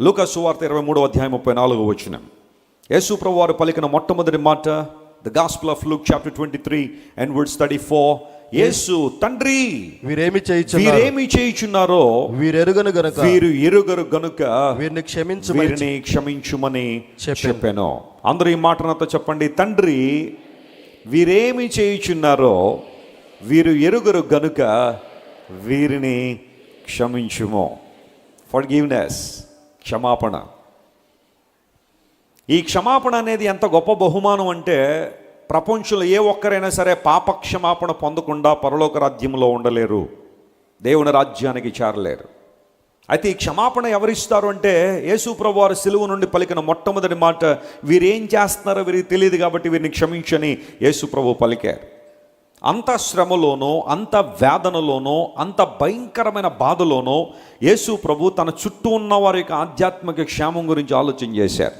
లూకా సువార్త 23:34 యేసు ప్రభువారు పలికిన మొట్టమొదటి మాట, the gospel of Luke chapter 23 and verse 34. యేసు, తండ్రి వీరేమి చేయుచున్నారో వీరు ఎరుగరు గనుక వీరిని క్షమించుమని చెప్పాను. అందరూ ఈ మాట నాతో చెప్పండి. తండ్రి వీరేమి చేయుచున్నారో వీరు ఎరుగరు గనుక వీరిని క్షమించుము. ఫర్గివ్నెస్, క్షమాపణ. ఈ క్షమాపణ అనేది ఎంత గొప్ప బహుమానం అంటే, ప్రపంచంలో ఏ ఒక్కరైనా సరే పాప క్షమాపణ పొందకుండా పరలోక రాజ్యంలో ఉండలేరు, దేవుని రాజ్యానికి చేరలేరు. అయితే ఈ క్షమాపణ ఎవరిస్తారు అంటే, యేసు ప్రభువారు సిలువ నుండి పలికిన మొట్టమొదటి మాట, వీరేం చేస్తున్నారో వీరికి తెలియదు కాబట్టి వీరిని క్షమించని యేసు ప్రభు పలికారు. అంత శ్రమలోనో, అంత వేదనలోనో, అంత భయంకరమైన బాధలోనో యేసు ప్రభు తన చుట్టూ ఉన్న వారి యొక్క ఆధ్యాత్మిక క్షేమం గురించి ఆలోచన చేశారు.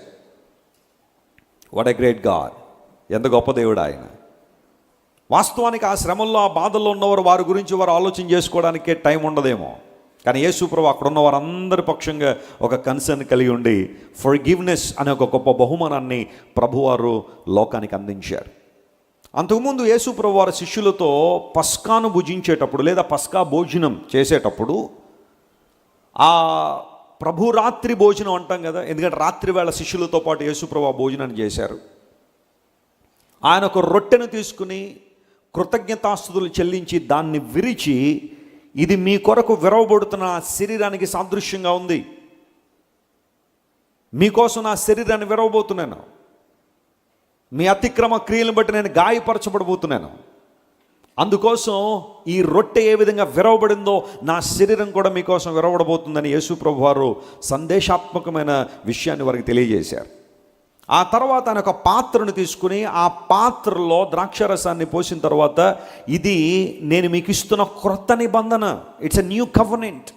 What a great God! ఎంత గొప్ప దేవుడు ఆయన. వాస్తవానికి ఆ శ్రమల్లో, ఆ బాధల్లో ఉన్నవారు వారి గురించి వారు ఆలోచన చేసుకోవడానికే టైం ఉండదేమో, కానీ యేసు ప్రభు అక్కడ ఉన్న వారందరి పక్షంగా ఒక కన్సర్న్ కలిగి ఉండి ఫర్గివ్నెస్ అనే ఒక గొప్ప బహుమానాన్ని ప్రభువారు లోకానికి అందించారు. అంతకుముందు యేసు ప్రభు వారి శిష్యులతో పస్కాను భుజించేటప్పుడు లేదా పస్కా భోజనం చేసేటప్పుడు, ఆ ప్రభు రాత్రి భోజనం అంటాం కదా, ఎందుకంటే రాత్రి వేళ శిష్యులతో పాటు యేసు ప్రభు ఆ భోజనాన్ని చేశారు. ఆయన ఒక రొట్టెను తీసుకుని కృతజ్ఞతాస్తుతులు చెల్లించి దాన్ని విరిచి, ఇది మీ కొరకు విరవబడుతున్న శరీరానికి సాదృశ్యంగా ఉంది, మీకోసం నా శరీరాన్ని విరవబోతున్నాను, మీ అతిక్రమ క్రియలను బట్టి నేను గాయపరచబడబోతున్నాను, అందుకోసం ఈ రొట్టె ఏ విధంగా విరవబడిందో నా శరీరం కూడా మీకోసం విరవబడబోతుందని యేసు ప్రభు వారు సందేశాత్మకమైన విషయాన్ని వారికి తెలియజేశారు. ఆ తర్వాత ఆయన ఒక పాత్రను తీసుకుని ఆ పాత్రలో ద్రాక్షరసాన్ని పోసిన తర్వాత, ఇది నేను మీకు ఇస్తున్న క్రొత్త నిబంధన, ఇట్స్ ఎ న్యూ కవెనెంట్.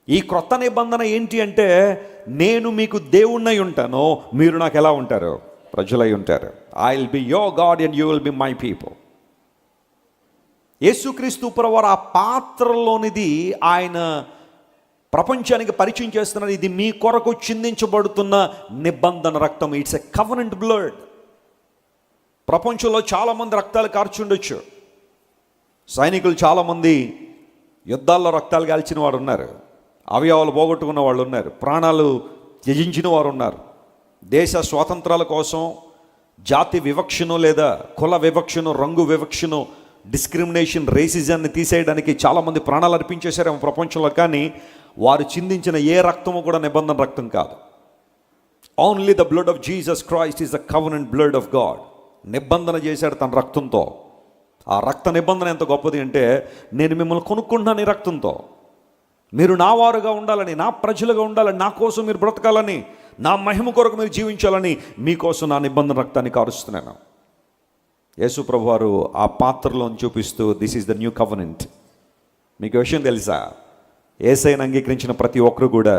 ఈ క్రొత్త నిబంధన ఏంటి అంటే, నేను మీకు దేవుణ్ణి ఉంటాను, మీరు నాకు ఎలా ఉంటారు? ప్రజలై ఉంటారు. I will be your God and you will be my people. యేసుక్రీస్తు ప్రభువారు ఆ పాత్రలోనిది ఆయన ప్రపంచానికి పరిచయం చేస్తున్నారు. ఇది మీ కొరకు చిందించబడుతున్న నిబంధన రక్తం. It's a covenant blood. ప్రపంచంలో చాలామంది రక్తాలు కార్చుండొచ్చు. సైనికులు చాలామంది యుద్ధాల్లో రక్తాలు కాల్చిన వారు ఉన్నారు, అవయవాలు పోగొట్టుకున్న వాళ్ళు ఉన్నారు, ప్రాణాలు త్యజించిన వారు ఉన్నారు. దేశ స్వాతంత్రాల కోసం జాతి వివక్షను లేదా కుల వివక్షను, రంగు వివక్షను, డిస్క్రిమినేషన్, రేసిజాన్ని తీసేయడానికి చాలామంది ప్రాణాలు అర్పించేశారేమో ప్రపంచంలో. కానీ వారు చిందించిన ఏ రక్తము కూడా నిబంధన రక్తం కాదు. Only the blood of Jesus Christ is the covenant blood of God. నిబంధన చేశాడు తన రక్తంతో. ఆ రక్త నిబంధన ఎంత గొప్పది అంటే, నేను మిమ్మల్ని కొనుక్కుంటున్నాను ఈ రక్తంతో, మీరు నా వారుగా ఉండాలని, నా ప్రజలుగా ఉండాలని, నా కోసం మీరు బ్రతకాలని, నా మహిమ కొరకు మీరు జీవించాలని మీకోసం నా నిబంధన రక్తాన్ని కారుస్తున్నాను. యేసు ప్రభువారు ఆ పాత్రలో చూపిస్తూ, this is the new covenant. మీకు విషయం తెలుసా? యేసయ్యను అంగీకరించిన ప్రతి ఒక్కరు కూడా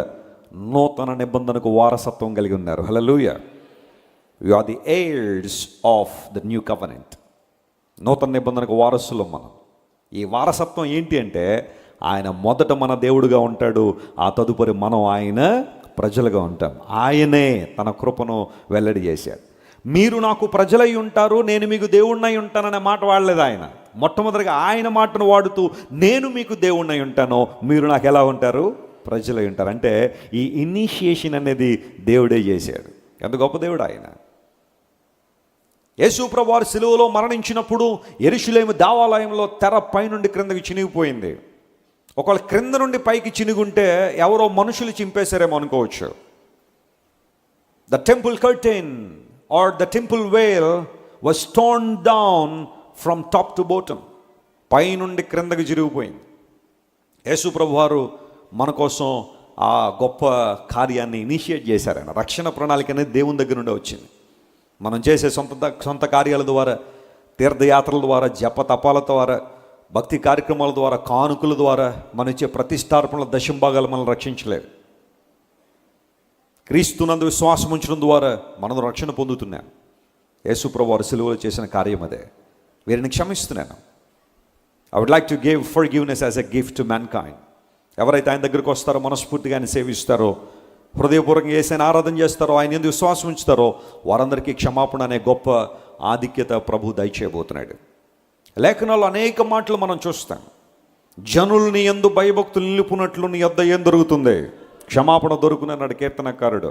నూతన నిబంధనకు వారసత్వం కలిగి ఉన్నారు. Hallelujah. You are the heirs of the new covenant. నూతన నిబంధనకు వారసులం మనం. ఈ వారసత్వం ఏంటి అంటే, ఆయన మొదట మన దేవుడుగా ఉంటాడు, ఆ తదుపరి మనం ఆయన ప్రజలుగా ఉంటాం. ఆయనే తన కృపను వెల్లడి చేశాడు. మీరు నాకు ప్రజలై ఉంటారు, నేను మీకు దేవుణ్ణై ఉంటాననే మాట వాడలేదు ఆయన. మొట్టమొదటిగా ఆయన మాటను వాడుతూ, నేను మీకు దేవుణ్ణై ఉంటాను, మీరు నాకు ఎలా ఉంటారు? ప్రజలై ఉంటారు. అంటే ఈ ఇనిషియేషన్ అనేది దేవుడే చేశాడు. ఎంత గొప్ప దేవుడు ఆయన. యేసు ప్రభువారు సిలువలో మరణించినప్పుడు యెరూషలేము దేవాలయంలో తెర పైనుండి క్రిందకి చినిగిపోయింది. ఒకవేళ క్రింద నుండి పైకి చినుగుంటే ఎవరో మనుషులు చింపేశారేమో అనుకోవచ్చు. The temple curtain or the temple veil was torn down from top to bottom. పైనుండి క్రిందకి చిరిగిపోయింది. యేసు ప్రభువారు మన కోసం ఆ గొప్ప కార్యాన్ని ఇనిషియేట్ చేశారు. ఆయన రక్షణ ప్రణాళిక అనేది దేవుని దగ్గర నుండి వచ్చింది. మనం చేసే సొంత కార్యాల ద్వారా, తీర్థయాత్రల ద్వారా, జప తపాల ద్వారా, భక్తి కార్యక్రమాల ద్వారా, కానుకల ద్వారా, మన ఇచ్చే ప్రతిష్టార్పణల దశంభాగాలు మనల్ని రక్షించలేదు. క్రీస్తునందు విశ్వాసం ఉంచడం ద్వారా మనం రక్షణ పొందుతున్నాం. యేసు ప్రభువారు సిలువలో చేసిన కార్యం అదే. వీరిని క్షమిస్తున్నాను. I would like to give forgiveness as a gift to mankind. ఎవరైతే ఆయన దగ్గరికి వస్తారో, మనస్ఫూర్తిగా ఆయన సేవిస్తారో, హృదయపూర్వకంగా యేసుని ఆరాధన చేస్తారో, ఆయన ఎందుకు విశ్వాసం ఉంచుతారో వారందరికీ క్షమాపణ అనే గొప్ప ఆధిక్యత ప్రభు దయచేయబోతున్నాడు. లేఖనాల్లో అనేక మాటలు మనం చూస్తాం. జనుల్ని యందు భయభక్తులు నిలుపునట్లు నీ యొద్ద ఏం దొరుకుతుంది? క్షమాపణ దొరుకునన్నాడు కీర్తనకారుడు.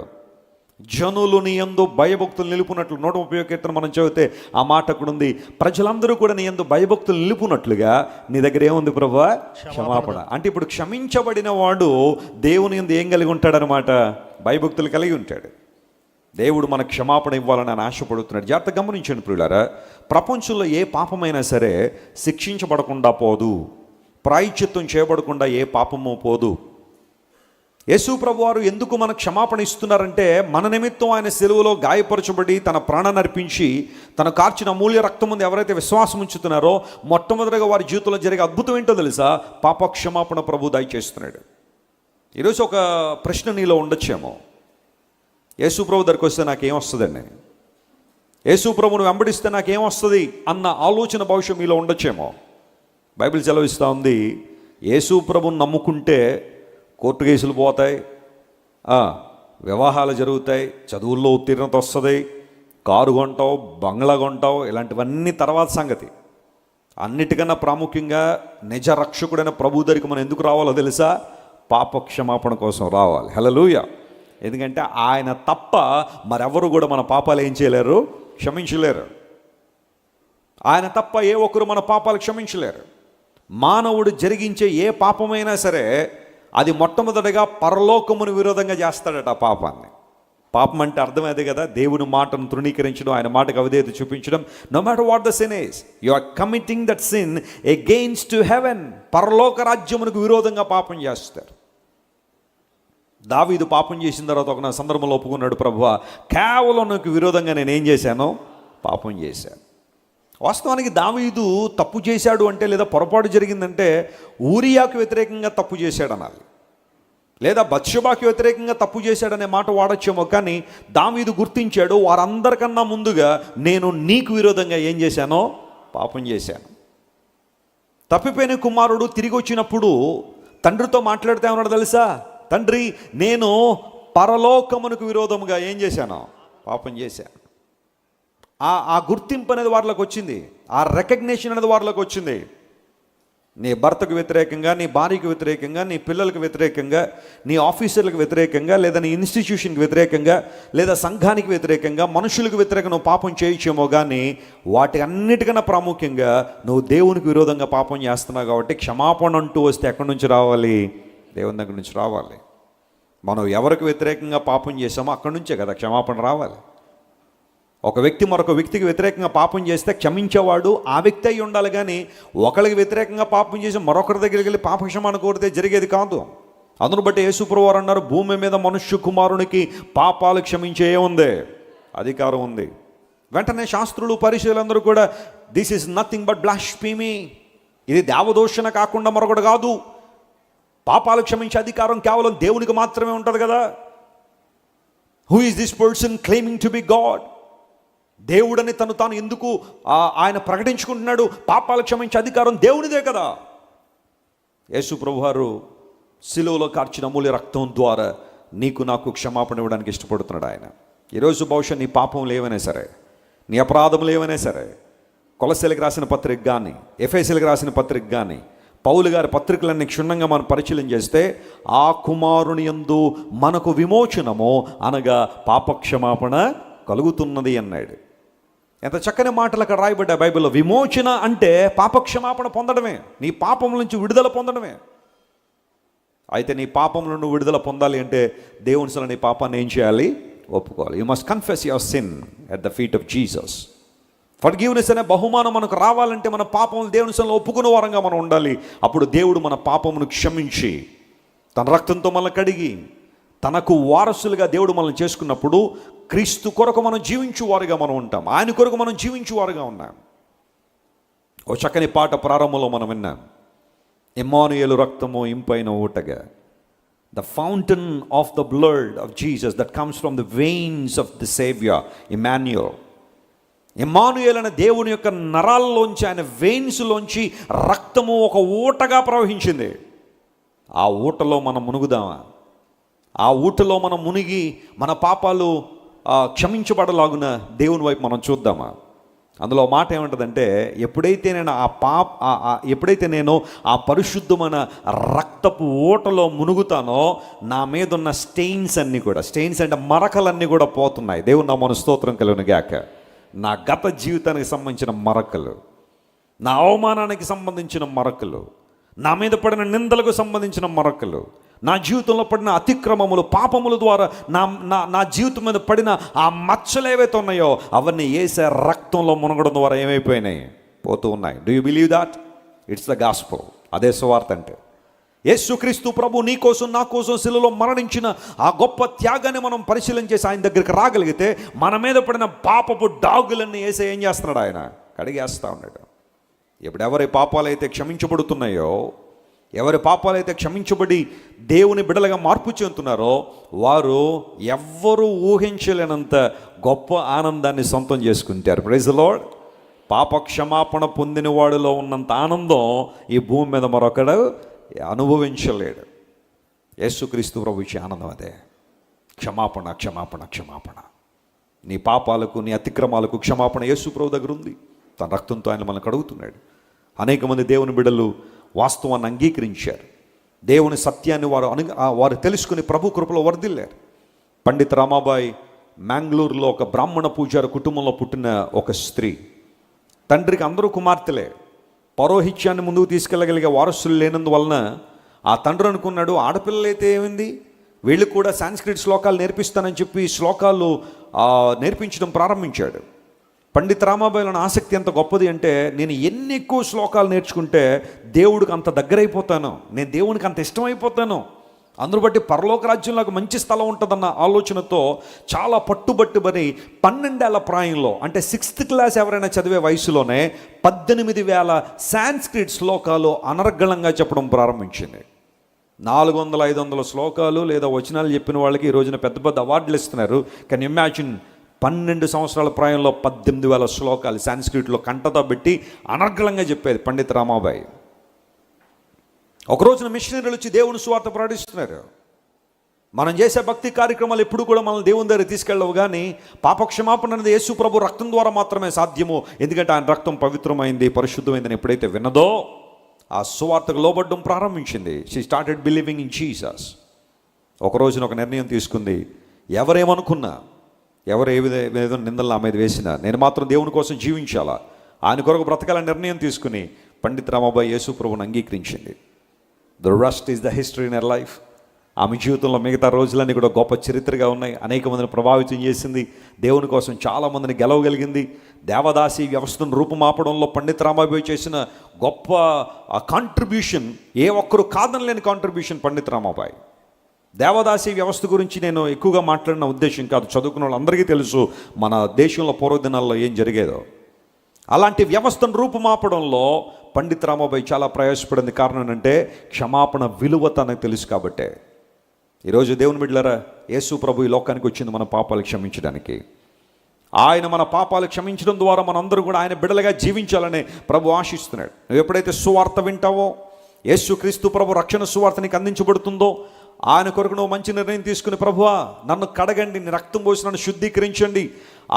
జనులు నీ యందు భయభక్తులు నిలుపునట్లు 130వ కీర్తన మనం చదివితే ఆ మాట అక్కడ ఉంది. ప్రజలందరూ కూడా నీ యందు భయభక్తులు నిలుపునట్లుగా నీ దగ్గర ఏముంది ప్రభువా? క్షమాపణ. అంటే ఇప్పుడు క్షమించబడిన వాడు దేవుని యందు ఏం కలిగి ఉంటాడనమాట? భయభక్తులు కలిగి ఉంటాడు. దేవుడు మనకు క్షమాపణ ఇవ్వాలని ఆయన ఆశపడుతున్నాడు. జాగ్రత్త గమనించండి ప్రియులారా, ప్రపంచంలో ఏ పాపమైనా సరే శిక్షించబడకుండా పోదు, ప్రాయశ్చిత్తం చేయబడకుండా ఏ పాపమో పోదు. యేసు ప్రభు వారు ఎందుకు మన క్షమాపణ ఇస్తున్నారంటే, మన నిమిత్తం ఆయన సిలువలో గాయపరచబడి తన ప్రాణాన్ని అర్పించి తన కార్చిన అమూల్య రక్తం ముందు ఎవరైతే విశ్వాసం ఉంచుతున్నారో మొట్టమొదటిగా వారి జీవితంలో జరిగే అద్భుతం ఏంటో తెలుసా? పాప క్షమాపణ ప్రభు దయచేస్తున్నాడు. ఈరోజు ఒక ప్రశ్న నీలో ఉండొచ్చేమో, యేసు ప్రభు దగ్గరికి వస్తే నాకేం వస్తుందండి, యేసు ప్రభును వెంబడిస్తే నాకేం వస్తుంది అన్న ఆలోచన భవిష్యం మీలో ఉండొచ్చేమో. బైబిల్ సెలవిస్తూ ఉంది, యేసు ప్రభుని నమ్ముకుంటే కోర్టు కేసులు పోతాయి, వివాహాలు జరుగుతాయి, చదువుల్లో ఉత్తీర్ణత వస్తుంది, కారు కొంటావు, బంగ్లా కొంటావు, ఇలాంటివన్నీ తర్వాత సంగతి. అన్నిటికన్నా ప్రాముఖ్యంగా నిజ రక్షకుడైన ప్రభు దగ్గరికి మనం ఎందుకు రావాలో తెలుసా? పాప క్షమాపణ కోసం రావాలి. హల్లెలూయా. ఎందుకంటే ఆయన తప్ప మరెవరు కూడా మన పాపాలు ఏం చేయలేరు? క్షమించలేరు. ఆయన తప్ప ఏ ఒక్కరు మన పాపాలు క్షమించలేరు. మానవుడు జరిగించే ఏ పాపమైనా సరే అది మొట్టమొదటిగా పరలోకమును విరోధంగా చేస్తాడట ఆ పాపాన్ని. పాపం అంటే అర్థమైంది కదా, దేవుని మాటను తృణీకరించడం, ఆయన మాటకు అవిధేయత చూపించడం. No matter what the sin is, you are committing that sin against to heaven. పరలోక రాజ్యమునకు విరోధంగా పాపం చేస్తారు. దావీదు పాపం చేసిన తర్వాత ఒక సందర్భంలో ఒప్పుకున్నాడు, ప్రభువా కేవలం నాకు విరోధంగా నేనేం చేశాను? పాపం చేశాను. వాస్తవానికి దావీదు తప్పు చేశాడు అంటే, లేదా పొరపాటు జరిగిందంటే ఊరియాకు వ్యతిరేకంగా తప్పు చేశాడు అనాలి, లేదా బత్షెబాకి వ్యతిరేకంగా తప్పు చేశాడనే మాట వాడొచ్చేమో. కానీ దావీదు గుర్తించాడు, వారందరికన్నా ముందుగా నేను నీకు విరోధంగా ఏం చేశానో? పాపం చేశాను. తప్పిపోయిన కుమారుడు తిరిగి వచ్చినప్పుడు తండ్రితో మాట్లాడితే ఏమన్నాడు తెలుసా? తండ్రి, నేను పరలోకమునకు విరోధముగా ఏం చేశాను? పాపం చేశాను. ఆ గుర్తింపు అనేది వారిలోకి వచ్చింది, ఆ రికగ్నిషన్ అనేది వారిలోకి వచ్చింది. నీ భర్తకు వ్యతిరేకంగా, నీ భార్యకు వ్యతిరేకంగా, నీ పిల్లలకు వ్యతిరేకంగా, నీ ఆఫీసర్లకు వ్యతిరేకంగా, లేదా నీ ఇన్స్టిట్యూషన్కి వ్యతిరేకంగా, లేదా సంఘానికి వ్యతిరేకంగా, మనుషులకు వ్యతిరేకంగా నువ్వు పాపం చేయొచ్చేమో. కానీ వాటి అన్నిటికన్నా ప్రాముఖ్యంగా నువ్వు దేవునికి విరోధంగా పాపం చేస్తున్నావు. కాబట్టి క్షమాపణ అంటూ వస్తే ఎక్కడి నుంచి రావాలి? దేవుని దగ్గర నుంచి రావాలి. మనం ఎవరికి వ్యతిరేకంగా పాపం చేసామో అక్కడి నుంచే కదా క్షమాపణ రావాలి. ఒక వ్యక్తి మరొక వ్యక్తికి వ్యతిరేకంగా పాపం చేస్తే క్షమించేవాడు ఆ వ్యక్తి అయి ఉండాలి. కానీ ఒకరికి వ్యతిరేకంగా పాపం చేసి మరొకరి దగ్గరికి వెళ్ళి పాప క్షమాపణ కోరితే జరిగేది కాదు. అందును బట్టి యేసు ప్రభువారు అన్నారు, భూమి మీద మనుష్య కుమారునికి పాపాలు క్షమించే ఉంది, అధికారం ఉంది. వెంటనే శాస్త్రులు పరిశీలందరూ కూడా దిస్ ఈజ్ నథింగ్ బట్ బ్లాస్ఫీమీ, ఇది దేవదూషణ కాకుండా మరొకటి కాదు, పాపాలు క్షమించే అధికారం కేవలం దేవునికి మాత్రమే ఉంటుంది కదా. Who is this person claiming to be God? దేవుడని తను తాను ఎందుకు ఆయన ప్రకటించుకుంటున్నాడు? పాపాలు క్షమించే అధికారం దేవునిదే కదా. యేసు ప్రభువారు సిలువలో కార్చిన అమూల్య రక్తం ద్వారా నీకు నాకు క్షమాపణ ఇవ్వడానికి ఇష్టపడుతున్నాడు ఆయన. ఈరోజు బహుశా నీ పాపములు ఏవైనా సరే, నీ అపరాధములు ఏవైనా సరే, కొలసీలకు రాసిన పత్రిక కానీ, ఎఫెసీలకు రాసిన పత్రిక కానీ, పౌలు గారి పత్రికలన్నీ క్షుణ్ణంగా మనం పరిశీలన చేస్తే ఆ కుమారుని యందు మనకు విమోచనము అనగా పాపక్షమాపణ కలుగుతున్నది అన్నాడు. ఎంత చక్కని మాటలు అక్కడ రాయబడ్డా బైబిల్లో. విమోచన అంటే పాపక్షమాపణ పొందడమే, నీ పాపముల నుంచి విడుదల పొందడమే. అయితే నీ పాపముల నుండి విడుదల పొందాలి అంటే దేవుని సల నీ పాపాన్ని ఏం చేయాలి? ఒప్పుకోవాలి. You must confess your sin at the feet of Jesus. Forgiveness అనే బహుమానం మనకు రావాలంటే మన పాపములు దేవుని సన్నిధిలో ఒప్పుకునే వారంగా మనం ఉండాలి. అప్పుడు దేవుడు మన పాపమును క్షమించి తన రక్తంతో మనల్ని కడిగి తనకు వారసులుగా దేవుడు మనల్ని చేసుకున్నప్పుడు క్రీస్తు కొరకు మనం జీవించువారుగా మనం ఉంటాం. ఆయన కొరకు మనం జీవించువారుగా ఉన్నాం. ఓ చక్కని పాట ప్రారంభంలో మనం విన్నాం, ఇమ్మానుయేలు రక్తము ఇంపైన ఊటగా. The fountain of the blood of Jesus that comes from the veins of the Savior, Emmanuel. Immanuel అనే దేవుని యొక్క నరాల్లోంచి, ఆయన వెయిన్స్లోంచి రక్తము ఒక ఊటగా ప్రవహించింది. ఆ ఊటలో మనం మునుగుదామా? ఆ ఊటలో మనం మునిగి మన పాపాలు క్షమించబడలాగున దేవుని వైపు మనం చూద్దామా? అందులో మాట ఏమంటుందంటే, ఎప్పుడైతే నేను ఆ పరిశుద్ధమైన రక్తపు ఊటలో మునుగుతానో నా మీద ఉన్న స్టెయిన్స్ అంటే మరకలన్నీ కూడా పోతున్నాయి. దేవుని నామమున స్తోత్రం కలుగును గాక. నా గత జీవితానికి సంబంధించిన మరకలు, నా అవమానానికి సంబంధించిన మరకలు, నా మీద పడిన నిందలకు సంబంధించిన మరకలు, నా జీవితంలో పడిన అతిక్రమములు, పాపముల ద్వారా నా జీవితం మీద పడిన ఆ మచ్చలు ఏవైతే ఉన్నాయో అవన్నీ యేసు రక్తంలో మునగడం ద్వారా ఏమైపోయినాయి? పోతూ ఉన్నాయి. Do you believe that? It's the gospel. అదే సువార్త అంటే. యేసుక్రీస్తు ప్రభు నీ కోసం నా కోసం శిలువలో మరణించిన ఆ గొప్ప త్యాగాన్ని మనం పరిశీలన చేసి ఆయన దగ్గరికి రాగలిగితే మన మీద పడిన పాపపు డాగులన్నీ యేసు ఏం చేస్తున్నాడు? ఆయన కడిగేస్తూ ఉన్నాడు. ఇప్పుడు ఎవరి పాపాలు అయితే క్షమించబడుతున్నాయో, ఎవరి పాపాలైతే క్షమించబడి దేవుని బిడలుగా మార్పు చెందుతున్నారో వారు ఎవ్వరూ ఊహించలేనంత గొప్ప ఆనందాన్ని సొంతం చేసుకుంటారు. Praise the lord. పాప క్షమాపణ పొందిన వాడిలో ఉన్నంత ఆనందం ఈ భూమి మీద మరొకడు అనుభవించలేడు. యేసుక్రీస్తు ప్రభు ఇచ్చే ఆనందం అదే. క్షమాపణ, క్షమాపణ, క్షమాపణ. నీ పాపాలకు, నీ అతిక్రమాలకు క్షమాపణ యేసు ప్రభు దగ్గర ఉంది. తన రక్తంతో ఆయన మనల్ని కడుగుతున్నాడు. అనేక మంది దేవుని బిడ్డలు వాస్తవాన్ని అంగీకరించారు. దేవుని సత్యాన్ని వారు తెలుసుకుని ప్రభు కృపలో వర్ధిల్లారు. పండిత్ రామాబాయి మ్యాంగ్లూరులో ఒక బ్రాహ్మణ పూజారి కుటుంబంలో పుట్టిన ఒక స్త్రీ. తండ్రికి అందరూ కుమార్తెలే. పౌరోహిత్యాన్ని ముందుకు తీసుకెళ్ళగలిగే వారసులు లేనందువలన ఆ తండ్రి అనుకున్నాడు, ఆడపిల్లలైతే ఏమైంది, వీళ్ళు కూడా సాంస్క్రిట్ శ్లోకాలు నేర్పిస్తానని చెప్పి శ్లోకాలు నేర్పించడం ప్రారంభించాడు. పండిత్ రామాబాయిలోని ఆసక్తి ఎంత గొప్పది అంటే, నేను ఎన్ని ఎక్కువ శ్లోకాలు నేర్చుకుంటే దేవుడికి అంత దగ్గరైపోతాను, నేను దేవునికి అంత ఇష్టమైపోతాను, అందును బట్టి పరలోక రాజ్యంలో మంచి స్థలం ఉంటుందన్న ఆలోచనతో చాలా పట్టుబట్టుబడి 12 ఏళ్ల ప్రాయంలో, అంటే 6th క్లాస్ ఎవరైనా చదివే వయసులోనే 18,000 సాంస్క్రిట్ శ్లోకాలు అనర్గళంగా చెప్పడం ప్రారంభించింది. 400-500 శ్లోకాలు లేదా వచనాలు చెప్పిన వాళ్ళకి ఈ రోజున పెద్ద పెద్ద అవార్డులు ఇస్తున్నారు. కెన్ ఇమాజిన్ 12 సంవత్సరాల ప్రాయంలో 18,000 శ్లోకాలు సాంస్క్రిట్లో కంటతో పెట్టి అనర్గళంగా చెప్పేది పండిత్ రామాబాయి. ఒక రోజున మిషనరీలు వచ్చి దేవుని సువార్త ప్రకటిస్తున్నారు. మనం చేసే భక్తి కార్యక్రమాలు ఎప్పుడు కూడా మనల్ని దేవుని దగ్గర తీసుకెళ్ళవు, కానీ పాపక్షమాపణ అనేది యేసు ప్రభు రక్తం ద్వారా మాత్రమే సాధ్యము. ఎందుకంటే ఆయన రక్తం పవిత్రమైంది, పరిశుద్ధమైందని ఎప్పుడైతే విన్నదో ఆ సువార్తకు లోబడ్డం ప్రారంభించింది. She started believing in Jesus. ఒక రోజున ఒక నిర్ణయం తీసుకుంది. ఎవరేమనుకున్నా, ఎవరు ఏ విధంగా నిందలు నా మీద వేసినా నేను మాత్రం దేవుని కోసం జీవించాలా, ఆయన కొరకు బ్రతకాలని నిర్ణయం తీసుకుని పండిత్ రామాబాయి యేసు ప్రభువుని అంగీకరించింది. The rest is the history in her life. ఆమె జీవితంలో మిగతా రోజులన్నీ కూడా గొప్ప చరిత్రగా ఉన్నాయి. అనేక మందిని ప్రభావితం చేసింది. దేవుని కోసం చాలామందిని గెలవగలిగింది. దేవదాసి వ్యవస్థను రూపుమాపడంలో పండిత్ రామాబాయి చేసిన గొప్ప కాంట్రిబ్యూషన్, ఏ ఒక్కరు కాదనలేని కాంట్రిబ్యూషన్ పండిత్ రామాబాయి. దేవదాసి వ్యవస్థ గురించి నేను ఎక్కువగా మాట్లాడిన ఉద్దేశం కాదు, చదువుకున్న వాళ్ళందరికీ తెలుసు మన దేశంలో పూర్వదినాల్లో ఏం జరిగేదో. అలాంటి వ్యవస్థను రూపుమాపడంలో పండిత్ రామాబాయి చాలా ప్రయాసపడింది. కారణం ఏంటంటే క్షమాపణ విలువ తనకు తెలుసు కాబట్టే. ఈరోజు దేవుని బిడ్డలారా, యేసు ప్రభు ఈ లోకానికి వచ్చింది మన పాపాలు క్షమించడానికి. ఆయన మన పాపాలు క్షమించడం ద్వారా మనందరూ కూడా ఆయన బిడ్డలుగా జీవించాలని ప్రభు ఆశిస్తున్నాడు. నువ్వు ఎప్పుడైతే సువార్త వింటావో, యేసుక్రీస్తు ప్రభు రక్షణ సువార్త నీకు అందించబడుతుందో, ఆయన కొరకు నువ్వు మంచి నిర్ణయం తీసుకుని, ప్రభువా నన్ను కడగండి, నీ రక్తం పోసి నన్ను శుద్ధీకరించండి,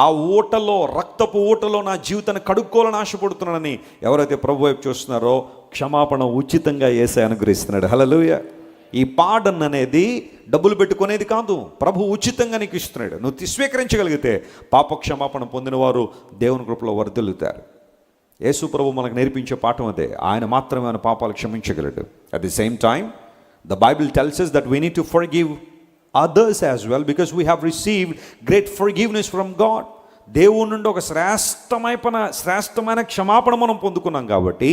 ఆ ఊటలో, రక్తపు ఊటలో నా జీవితాన్ని కడుక్కోవాలని ఆశపడుతున్నానని ఎవరైతే ప్రభు వైపు చూస్తున్నారో క్షమాపణ ఉచితంగా యేసయ్య అనుగ్రహిస్తున్నాడు. హల్లెలూయా. ఈ పాడన్ అనేది డబ్బులు పెట్టుకునేది కాదు, ప్రభు ఉచితంగా నీకు ఇస్తున్నాడు. నువ్వు స్వీకరించగలిగితే పాప క్షమాపణ పొందిన వారు దేవుని కృపలో వర్ధిల్లుతారు. యేసు ప్రభు మనకు నేర్పించే పాఠం అదే. ఆయన మాత్రమే ఆయన పాపాలు క్షమించగలడు. At the same time the Bible tells us that we need to forgive others as well, because we have received great forgiveness from God. దేవుని నుండి ఒక శ్రేష్టమైన క్షమాపణ మనం పొందుకున్నాం కాబట్టి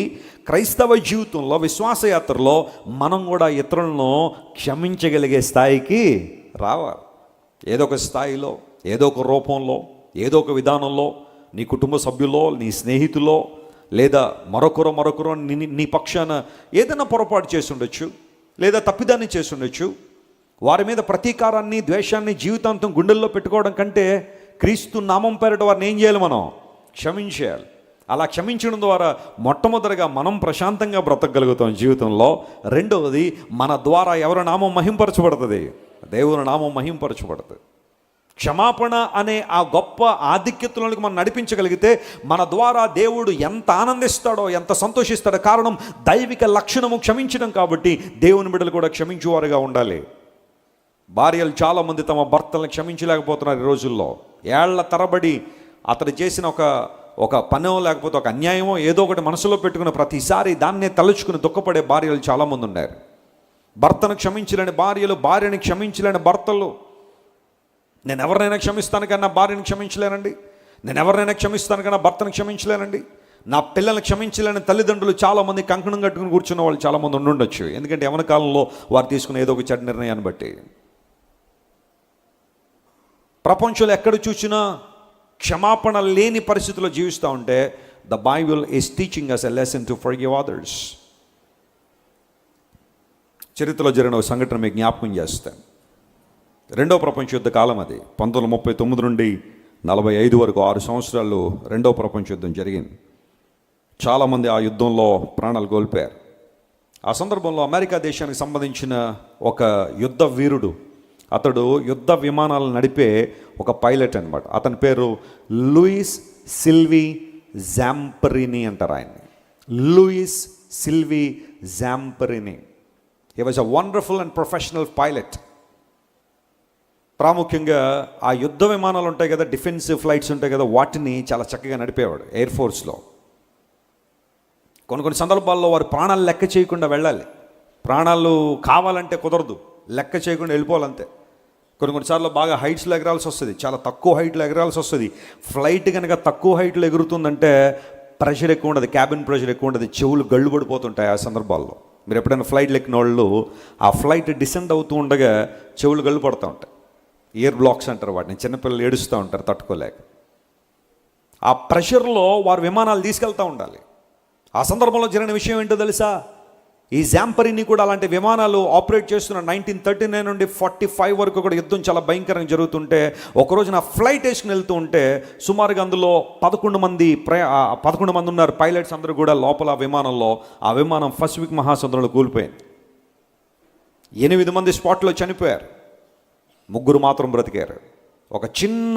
క్రైస్తవ జీవితంలో, విశ్వాస యాత్రలో మనం కూడా ఇతరులను క్షమించగలిగే స్థాయికి రావాలి. ఏదో ఒక స్థాయిలో, ఏదో ఒక రూపంలో, ఏదో ఒక విధానంలో, నీ కుటుంబ సభ్యులో, నీ స్నేహితులో, లేదా మరొకరు నీ పక్షాన ఏదైనా పొరపాటు చేసి ఉండొచ్చు, లేదా తప్పిదాన్ని చేసి ఉండొచ్చు. వారి మీద ప్రతీకారాన్ని, ద్వేషాన్ని జీవితాంతం గుండెల్లో పెట్టుకోవడం కంటే క్రీస్తు నామం పేరట వారిని ఏం చేయాలి? మనం క్షమించేయాలి. అలా క్షమించడం ద్వారా మొట్టమొదటిగా మనం ప్రశాంతంగా బ్రతకగలుగుతాం జీవితంలో. రెండవది, మన ద్వారా ఎవరి నామం మహింపరచబడుతుంది? దేవుని నామం మహింపరచబడుతుంది. క్షమాపణ అనే ఆ గొప్ప ఆధిక్యతలోనికి మనం నడిపించగలిగితే మన ద్వారా దేవుడు ఎంత ఆనందిస్తాడో, ఎంత సంతోషిస్తాడో. కారణం దైవిక లక్షణము క్షమించడం కాబట్టి దేవుని బిడ్డలు కూడా క్షమించేవారుగా ఉండాలి. భార్యలు చాలామంది తమ భర్తలను క్షమించలేకపోతున్నారు ఈ రోజుల్లో. ఏళ్ల తరబడి అతడు చేసిన ఒక పనో లేకపోతే ఒక అన్యాయమో ఏదో ఒకటి మనసులో పెట్టుకున్న ప్రతిసారి దాన్నే తలుచుకుని దుఃఖపడే భార్యలు చాలామంది ఉన్నారు. భర్తను క్షమించలేని భార్యలు, భార్యని క్షమించలేని భర్తలు. నేను ఎవరినైనా క్షమిస్తాను కానీ నా భార్యను క్షమించలేనండి, నేను ఎవరినైనా క్షమిస్తాను కానీ నా భర్తను క్షమించలేనండి, నా పిల్లల్ని క్షమించలేని తల్లిదండ్రులు చాలామంది కంకణం కట్టుకుని కూర్చున్న వాళ్ళు చాలామంది ఉండుండొచ్చు. ఎందుకంటే యవ్వన కాలంలో వారు తీసుకున్న ఏదో ఒక చెడ్డ నిర్ణయాన్ని బట్టి. ప్రపంచంలో ఎక్కడ చూసినా క్షమాపణ లేని పరిస్థితుల్లో జీవిస్తూ ఉంటే the Bible is teaching us a lesson to forgive others. చరిత్రలో జరిగిన ఒక సంఘటన మీకు జ్ఞాపకం చేస్తాను. రెండవ ప్రపంచ యుద్ధ కాలం అది. 1939 నుండి 45 వరకు 6 సంవత్సరాలు రెండవ ప్రపంచ యుద్ధం జరిగింది. చాలామంది ఆ యుద్ధంలో ప్రాణాలు కోల్పోయారు. ఆ సందర్భంలో అమెరికా దేశానికి సంబంధించిన ఒక యుద్ధ వీరుడు, అతడు యుద్ధ విమానాలను నడిపే ఒక పైలట్ అనమాట. అతని పేరు లూయిస్ సిల్వీ జాంపరిని అంటారు ఆయన్ని. Louis Silvie Zamperini. He was a wonderful and professional pilot. ప్రాముఖ్యంగా ఆ యుద్ధ విమానాలు ఉంటాయి కదా, డిఫెన్సివ్ ఫ్లైట్స్ ఉంటాయి కదా, వాటిని చాలా చక్కగా నడిపేవాడు ఎయిర్ ఫోర్స్లో. కొన్ని సందర్భాల్లో వారు ప్రాణాలు లెక్క చేయకుండా వెళ్ళాలి. ప్రాణాలు కావాలంటే కుదరదు, లెక్క చేయకుండా వెళ్ళిపోవాలంతే. కొన్నిసార్లు బాగా హైట్స్లో ఎగరాల్సి వస్తుంది, చాలా తక్కువ హైట్లో ఎగరాల్సి వస్తుంది. ఫ్లైట్ కనుక తక్కువ హైట్లో ఎగురుతుందంటే ప్రెషర్ ఎక్కువ ఉండదు, క్యాబిన్ ప్రెషర్ ఎక్కువ ఉండదు, చెవులు గళ్ళు పడిపోతుంటాయి. ఆ సందర్భాల్లో మీరు ఎప్పుడైనా ఫ్లైట్లు ఎక్కిన వాళ్ళు ఆ ఫ్లైట్ డిసెండ్ అవుతూ ఉండగా చెవులు గళ్ళు పడుతూ ఉంటాయి. ఇయర్ బ్లాక్స్ అంటారు వాటిని. చిన్నపిల్లలు ఏడుస్తూ ఉంటారు తట్టుకోలేక. ఆ ప్రెషర్లో వారు విమానాలు తీసుకెళ్తూ ఉండాలి. ఆ సందర్భంలో జరిగిన విషయం ఏంటో తెలుసా? ఈ జాంపరిని కూడా అలాంటి విమానాలు ఆపరేట్ చేస్తున్న 1939 నుండి 45 వరకు కూడా యుద్ధం చాలా భయంకరంగా జరుగుతుంటే, ఒకరోజు నా ఫ్లైట్ వేసుకుని వెళ్తూ ఉంటే సుమారుగా అందులో 11 మంది ఉన్నారు పైలట్స్. అందరూ కూడా లోపల విమానంలో. ఆ విమానం పసిఫిక్ మహాసముద్రంలో కూలిపోయింది. 8 మంది స్పాట్లో చనిపోయారు, 3 మాత్రం బ్రతికారు. ఒక చిన్న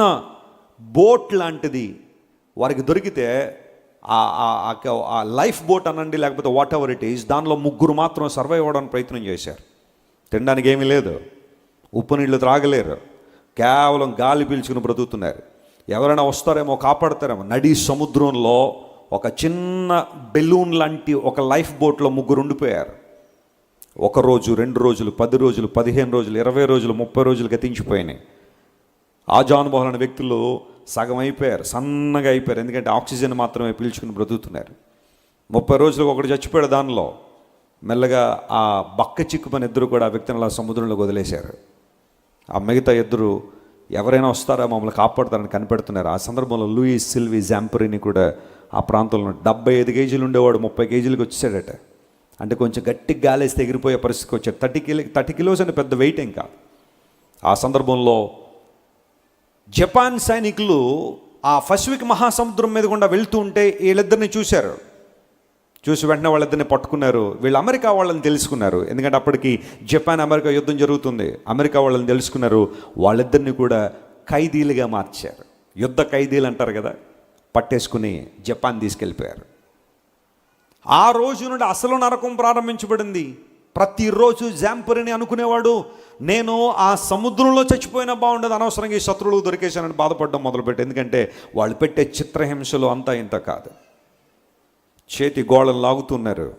బోట్ లాంటిది వారికి దొరికితే, ఆ లైఫ్ బోట్ అనండి లేకపోతే వాట్ ఎవర్ ఇట్ ఈస్, దానిలో 3 మాత్రం సర్వైవ్ అవ్వడానికి ప్రయత్నం చేశారు. తినడానికి ఏమీ లేదు, ఉప్పు నీళ్ళు త్రాగలేరు, కేవలం గాలి పీల్చుకుని బ్రతుకుతున్నారు. ఎవరైనా వస్తారేమో, కాపాడతారేమో. నడి సముద్రంలో ఒక చిన్న బెలూన్ లాంటి ఒక లైఫ్ బోట్లో 3 ఉండిపోయారు. 1 రోజు, 2 రోజులు, 10 రోజులు, 15 రోజులు, 20 రోజులు, 30 రోజులు గతించిపోయినాయి. ఆజానుభవాలైన వ్యక్తులు సగం అయిపోయారు, సన్నగా అయిపోయారు. ఎందుకంటే ఆక్సిజన్ మాత్రమే పీల్చుకుని బ్రతుకుతున్నారు. 30 రోజులకు ఒకటి చచ్చిపోయాడు. దానిలో మెల్లగా ఆ బక్క చిక్కుమని 2 కూడా ఆ వ్యక్తిని అలా సముద్రంలోకి వదిలేశారు. ఆ మిగతా 2 ఎవరైనా వస్తారా మమ్మల్ని కాపాడుతారని కనిపెడుతున్నారు. ఆ సందర్భంలో లూయిస్ సిల్వీ జాంపరిని కూడా ఆ ప్రాంతంలో 75 కేజీలు ఉండేవాడు 30 కేజీలకు వచ్చేసాడట. అంటే కొంచెం గట్టి గాలేస్తే ఎగిరిపోయే పరిస్థితికి వచ్చాడు. 30 కిలోస్ అంటే పెద్ద వెయిట్ ఏం కాదు. ఆ సందర్భంలో జపాన్ సైనికులు ఆ పసిఫిక్ మహాసముద్రం మీద గుండా వెళ్తూ ఉంటే వీళ్ళిద్దరిని చూశారు. చూసి వెంటనే వాళ్ళిద్దరిని పట్టుకున్నారు. వీళ్ళు అమెరికా వాళ్ళని తెలుసుకున్నారు. ఎందుకంటే అప్పటికి జపాన్ అమెరికా యుద్ధం జరుగుతుంది. అమెరికా వాళ్ళని తెలుసుకున్నారు. వాళ్ళిద్దరిని కూడా ఖైదీలుగా మార్చారు. యుద్ధ ఖైదీలు అంటారు కదా, పట్టేసుకుని జపాన్ తీసుకెళ్ళిపోయారు. ఆ రోజు నుండి అసలు నరకం ప్రారంభించబడింది. ప్రతిరోజు జాంపరిని అనుకునేవాడు, నేను ఆ సముద్రంలో చచ్చిపోయినా బాగుండదు, అనవసరంగా ఈ శత్రువులు దొరికేశానని బాధపడడం మొదలుపెట్టి. ఎందుకంటే వాళ్ళు పెట్టే చిత్రహింసలు అంతా ఇంత కాదు. చేతి గోళలు లాగుతున్నారు,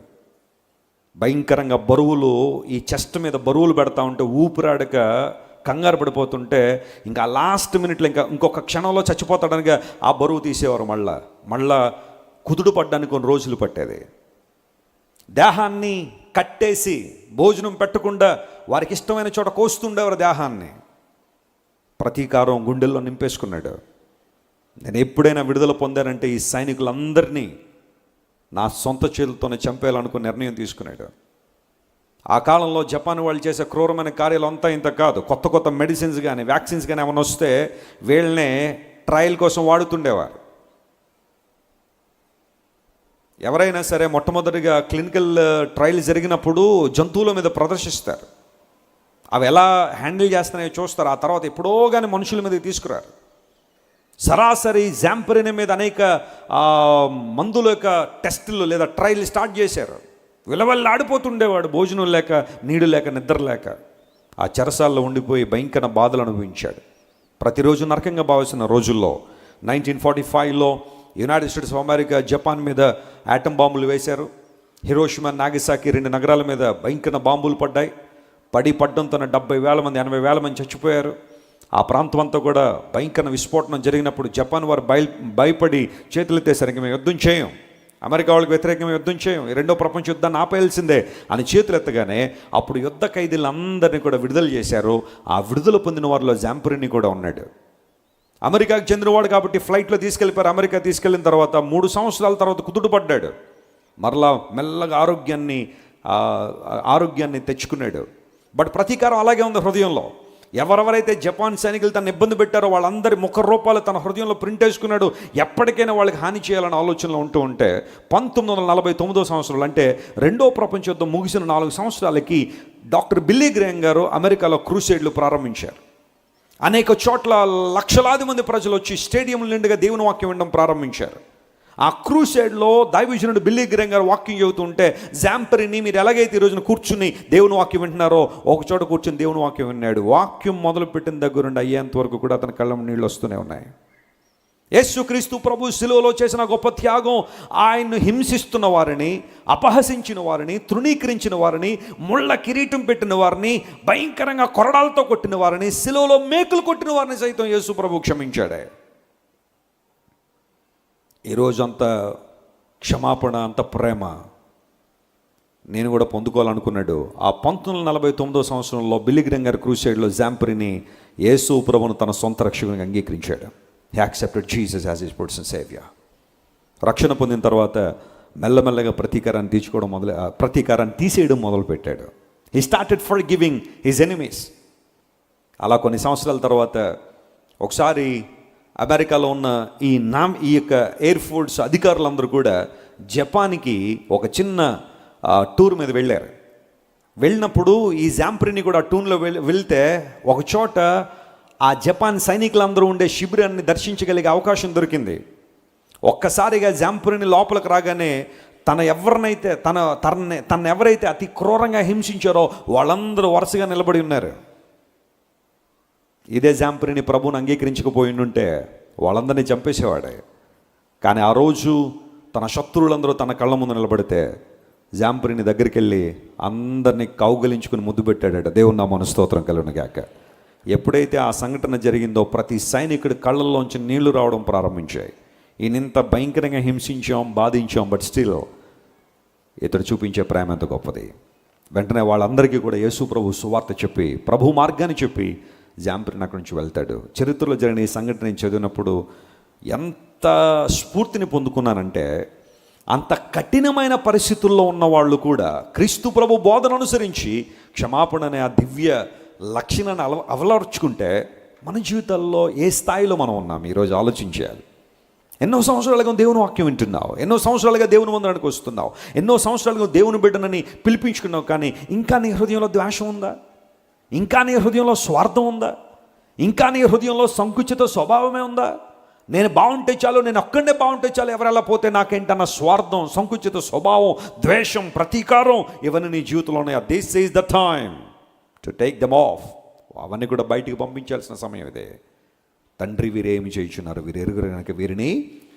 భయంకరంగా బరువులు ఈ చెస్ట్ మీద బరువులు పెడతా ఉంటే ఊపిరాడక కంగారు పడిపోతుంటే ఇంకా లాస్ట్ మినిట్లో ఇంకొక క్షణంలో చచ్చిపోతాడనిగా ఆ బరువు తీసేవారు. మళ్ళా కుదుడు పడ్డానికి కొన్ని రోజులు పట్టేది. దేహాన్ని కట్టేసి భోజనం పెట్టకుండా వారికి ఇష్టమైన చోట కోస్తుండేవారు దేహాన్ని. ప్రతీకారం గుండెల్లో నింపేసుకున్నాడు. నేను ఎప్పుడైనా విడుదల పొందానంటే ఈ సైనికులందరినీ నా సొంత చేతులతోనే చంపేయాలనుకుని నిర్ణయం తీసుకున్నాడు. ఆ కాలంలో జపాన్ వాళ్ళు చేసే క్రూరమైన కార్యాలు అంతా ఇంత కాదు. కొత్త మెడిసిన్స్ కానీ వ్యాక్సిన్స్ కానీ ఏమైనా వస్తే వీళ్ళనే ట్రయల్ కోసం వాడుతుండేవారు. ఎవరైనా సరే మొట్టమొదటిగా క్లినికల్ ట్రయల్ జరిగినప్పుడు జంతువుల మీద ప్రదర్శిస్తారు. అవి ఎలా హ్యాండిల్ చేస్తున్నాయో చూస్తారు. ఆ తర్వాత ఎప్పుడో కానీ మనుషుల మీదకి తీసుకురారు. సరాసరి జాంపరిన్ మీద అనేక మందుల యొక్క టెస్టులు లేదా ట్రయల్ స్టార్ట్ చేశారు. విలవల్లి ఆడిపోతుండేవాడు, భోజనం లేక, నీడు లేక, నిద్ర లేక. ఆ చెరసాల్లో ఉండిపోయి భయంకర బాధలు అనుభవించాడు. ప్రతిరోజు నరకంగా భావిస్తున్న రోజుల్లో 1945లో United States of America Japan మీద యాటమ్ బాంబులు వేశారు. హిరోషిమా, నాగసాకి 2 నగరాల మీద భయంకర బాంబులు పడ్డాయి. పడ్డంతో 70,000 మంది 80,000 మంది చచ్చిపోయారు. ఆ ప్రాంతం అంతా కూడా భయంకర విస్ఫోటనం జరిగినప్పుడు జపాన్ వారు భయపడి చేతులెత్తేసరికి మేము యుద్ధం చేయం, అమెరికా వాళ్ళకి వ్యతిరేకంగా యుద్ధం చేయం, రెండో ప్రపంచ యుద్ధాన్ని ఆపేయాల్సిందే అని చేతులెత్తగానే అప్పుడు యుద్ధ ఖైదీలందరినీ కూడా విడుదల చేశారు. ఆ విడుదల పొందిన వారిలో జాంపరిని కూడా ఉన్నాడు. అమెరికాకి చెందినవాడు కాబట్టి ఫ్లైట్లో తీసుకెళ్ళిపోయారు. అమెరికా తీసుకెళ్ళిన తర్వాత 3 సంవత్సరాల తర్వాత కుదుటపడ్డాడు. మరలా మెల్లగా ఆరోగ్యాన్ని తెచ్చుకున్నాడు. బట్ ప్రతీకారం అలాగే ఉంది హృదయంలో. ఎవరెవరైతే జపాన్ సైనికులు తను ఇబ్బంది పెట్టారో వాళ్ళందరి ముఖ రూపాలు తన హృదయంలో ప్రింట్ వేసుకున్నాడు. ఎప్పటికైనా వాళ్ళకి హాని చేయాలనే ఆలోచనలో ఉంటే 1949 సంవత్సరాలు అంటే రెండో ప్రపంచ యుద్ధం ముగిసిన 4 సంవత్సరాలకి డాక్టర్ బిల్లీ గ్రేహం గారు అమెరికాలో క్రూసేడ్లు ప్రారంభించారు. అనేక చోట్ల లక్షలాది మంది ప్రజలు వచ్చి స్టేడియం నిండుగా దేవుని వాక్యం వినడం ప్రారంభించారు. ఆ క్రూసేడ్లో దైవజనుడు బిల్లీ గ్రేహం గారు వాక్యం చెబుతుంటే జాంపరిని మీరు ఎలాగైతే ఈ రోజున కూర్చుని దేవుని వాక్యం వింటున్నారో ఒక చోట కూర్చుని దేవుని వాక్యం విన్నాడు. వాక్యం మొదలుపెట్టిన దగ్గరుండి అయ్యేంత వరకు కూడా అతని కళ్ళ నీళ్ళు వస్తూనే ఉన్నాయి. యేసుక్రీస్తు ప్రభు శిలువలో చేసిన గొప్ప త్యాగం ఆయన్ను హింసిస్తున్న వారిని, అపహసించిన వారిని, తృణీకరించిన వారిని, ముళ్ళ కిరీటం పెట్టిన వారిని, భయంకరంగా కొరడాలతో కొట్టిన వారిని, శిలువలో మేకులు కొట్టిన వారిని సైతం యేసు ప్రభు క్షమించాడే. ఈరోజు అంత క్షమాపణ, అంత ప్రేమ నేను కూడా పొందుకోవాలనుకున్నాడు. ఆ 1949 సంవత్సరంలో బిల్లీ గ్రేహం గారి క్రూసేడ్లో జాంపరిని యేసు ప్రభువును తన సొంత రక్షకునిగా అంగీకరించాడు. He accepted Jesus as his personal savior. రక్షణ పొందిన తర్వాత మెల్లమెల్లగా ప్రతీకారాన్ని తీసేయడం మొదలుపెట్టాడు. He started forgiving his enemies. అలా కొన్ని సంవత్సరాల తర్వాత ఒకసారి అమెరికాలో ఉన్న ఈ యొక్క ఎయిర్ ఫోర్స్ అధికారులందరూ కూడా జపాన్కి ఒక చిన్న టూర్ మీద వెళ్ళారు. వెళ్ళినప్పుడు ఈ జాంపరిని కూడా టూర్లో వెళ్తే ఒక చోట ఆ జపాన్ సైనికులందరూ ఉండే శిబిరాన్ని దర్శించగలిగే అవకాశం దొరికింది. ఒక్కసారిగా జాంపరిని లోపలికి రాగానే తను ఎవరైతే అతి క్రూరంగా హింసించారో వాళ్ళందరూ వరుసగా నిలబడి ఉన్నారు. ఇదే జాంపరిని ప్రభువుని అంగీకరించకపోయిండుంటే వాళ్ళందరినీ చంపేసేవాడే. కానీ ఆ రోజు తన శత్రువులందరూ తన కళ్ళ ముందు నిలబడితే జాంపరిని దగ్గరికి వెళ్ళి అందరినీ కౌగలించుకుని ముద్దు పెట్టాడట. దేవుని నామమున స్తోత్రం కలుగును గాక. ఎప్పుడైతే ఆ సంఘటన జరిగిందో ప్రతి సైనికుడి కళ్ళల్లోంచి నీళ్లు రావడం ప్రారంభించాయి. ఈయనంత భయంకరంగా హింసించాం, బాధించాం, బట్ స్టిల్ ఇతడు చూపించే ప్రేమ ఎంత గొప్పది. వెంటనే వాళ్ళందరికీ కూడా యేసు ప్రభు సువార్త చెప్పి, ప్రభు మార్గాన్ని చెప్పి జాంపరిని అక్కడి నుంచి వెళ్తాడు. చరిత్రలో జరిగిన ఈ సంఘటన నేను చదివినప్పుడు ఎంత స్ఫూర్తిని పొందుకున్నానంటే, అంత కఠినమైన పరిస్థితుల్లో ఉన్న వాళ్ళు కూడా క్రీస్తు ప్రభు బోధన అనుసరించి క్షమాపణ అనే ఆ దివ్య లక్షణాన్ని అవలర్చుకుంటే మన జీవితాల్లో ఏ స్థాయిలో మనం ఉన్నాం ఈరోజు ఆలోచించాలి. ఎన్నో సంవత్సరాలుగా దేవుని వాక్యం వింటున్నావు, ఎన్నో సంవత్సరాలుగా దేవుని మందిరానికి వస్తున్నావు, ఎన్నో సంవత్సరాలుగా దేవుని బిడ్డనని పిలిపించుకున్నావు. కానీ ఇంకా నీ హృదయంలో ద్వేషం ఉందా? ఇంకా నీ హృదయంలో స్వార్థం ఉందా? ఇంకా నీ హృదయంలో సంకుచిత స్వభావమే ఉందా? నేను బాగుంటే చాలు, నేను ఒక్కడే బాగుంటే చాలు, ఎవరెలా పోతే నాకేంటన్న స్వార్థం, సంకుచిత స్వభావం, ద్వేషం, ప్రతీకారం ఇవన్నీ నీ జీవితంలో ఉన్నాయి. This is the time to take them of. అవన్నీ కూడా బయటికి పంపించాల్సిన సమయం ఇదే. తండ్రి వీరేమి చేయించున్నారు, వీరు ఎరుగురు కనుక వీరిని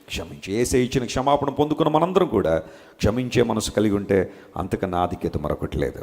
క్షమించి. యేసే ఇచ్చిన క్షమాపణ పొందుకున్న మనందరం కూడా క్షమించే మనసు కలిగి ఉంటే అంతకన్నా ఆధిక్యత మరొకటి లేదు.